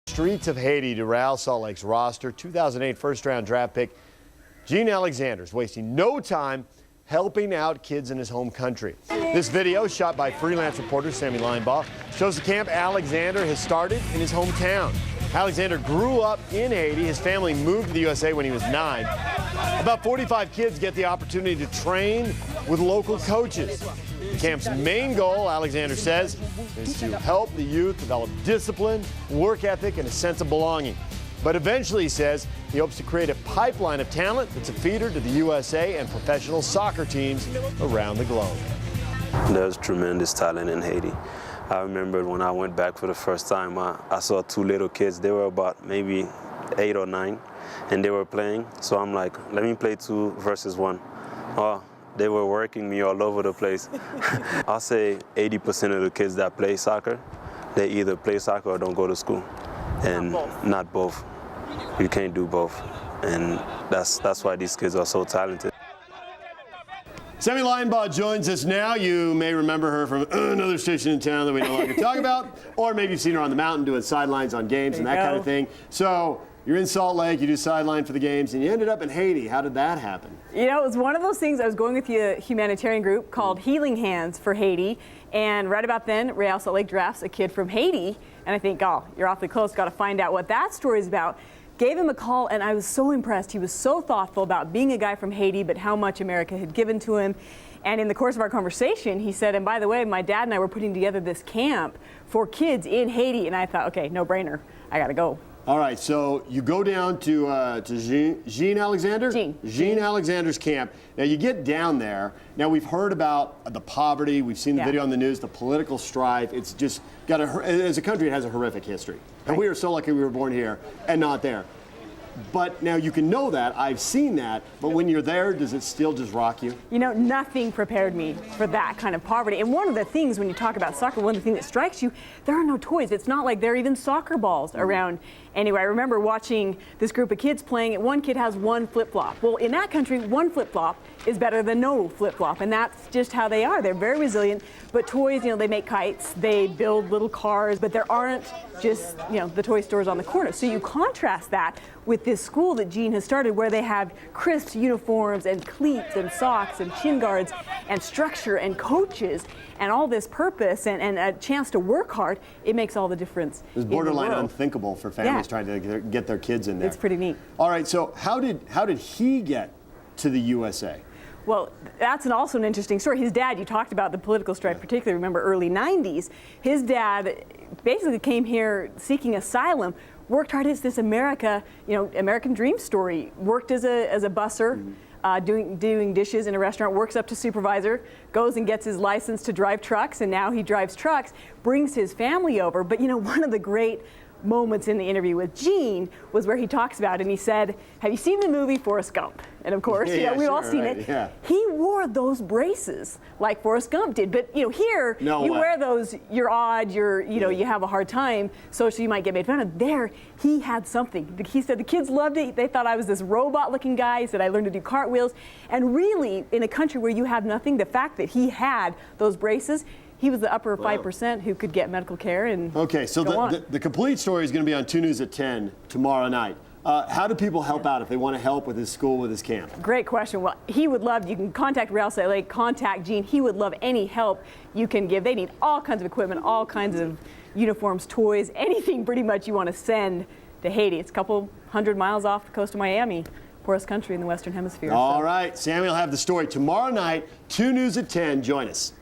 Streets of Haiti to Real Salt Lake's roster. 2008 first-round draft pick Gene Alexander is wasting no time helping out kids in his home country. This video, shot by freelance reporter Sammy Linebaugh, shows the camp Alexander has started in his hometown. Alexander grew up in Haiti. His family moved to the USA when he was 9. About 45 kids get the opportunity to train with local coaches. The camp's main goal, Alexander says, is to help the youth develop discipline, work ethic, and a sense of belonging. But eventually, he says, he hopes to create a pipeline of talent that's a feeder to the USA and professional soccer teams around the globe. There's tremendous talent in Haiti. I remember when I went back for the first time, I saw 2 little kids. They were about maybe 8 or 9, and they were playing. So I'm like, let me play 2 versus 1. Oh, they were working me all over the place. I'll say 80% of the kids that play soccer, they either play soccer or don't go to school. And not both. You can't do both. And that's why these kids are so talented. Sammy Linebaugh joins us now. You may remember her from another station in town that we no longer talk about, or maybe you've seen her on the mountain doing sidelines on games and that kind of thing. So you're in Salt Lake, you do sideline for the games, and you ended up in Haiti. How did that happen? You know, it was one of those things. I was going with a humanitarian group called Healing Hands for Haiti, and right about then, Real Salt Lake drafts a kid from Haiti, and I think, oh, you're awfully close, got to find out what that story is about. Gave him a call, and I was so impressed. He was so thoughtful about being a guy from Haiti, but how much America had given to him. And in the course of our conversation, he said, and by the way, my dad and I were putting together this camp for kids in Haiti, and I thought, okay, no brainer, I got to go. All right, so you go down to Gene Alexander? Gene Alexander's camp. Now, you get down there. Now, we've heard about the poverty. We've seen the video on the news, the political strife. It's just got as a country, it has a horrific history. And we are so lucky we were born here and not there. But now you can know that. I've seen that. But when you're there, does it still just rock you? You know, nothing prepared me for that kind of poverty. And one of the things when you talk about soccer, one of the things that strikes you, there are no toys. It's not like there are even soccer balls around. Anyway, I remember watching this group of kids playing, and one kid has 1 flip-flop. Well, in that country, 1 flip-flop is better than no flip-flop, and that's just how they are. They're very resilient, but toys, you know, they make kites, they build little cars, but there aren't just, you know, the toy stores on the corner. So you contrast that with this school that Gene has started, where they have crisp uniforms and cleats and socks and shin guards and structure and coaches and all this purpose and a chance to work hard. It makes all the difference. It's borderline unthinkable for families trying to get their kids in there. It's pretty neat. All right, so how did he get to the USA? Well, that's also an interesting story. His dad, you talked about the political strife, particularly, remember, early 90s. His dad basically came here seeking asylum, worked hard as this American dream story, worked as a busser, doing dishes in a restaurant, works up to supervisor, goes and gets his license to drive trucks, and now he drives trucks, brings his family over. But, you know, one of the great moments in the interview with Gene was where he talks about it, and he said, have you seen the movie Forrest Gump? And of course, we've all seen it. Yeah. He wore those braces like Forrest Gump did, but you know, here you wear those, you're odd, you have a hard time, so you might get made fun of. There, he had something. He said the kids loved it. They thought I was this robot-looking guy. He said I learned to do cartwheels, and really, in a country where you have nothing, the fact that he had those braces, he was the upper 5% who could get medical care and okay, so the complete story is going to be on 2 News at 10 tomorrow night. How do people help out if they want to help with his school, with his camp? Great question. Well, he would love, you can contact Real Salt Lake, contact Gene. He would love any help you can give. They need all kinds of equipment, all kinds of uniforms, toys, anything pretty much you want to send to Haiti. It's a couple 100 miles off the coast of Miami, poorest country in the Western Hemisphere. All right, Sammy will have the story tomorrow night, 2 News at 10. Join us.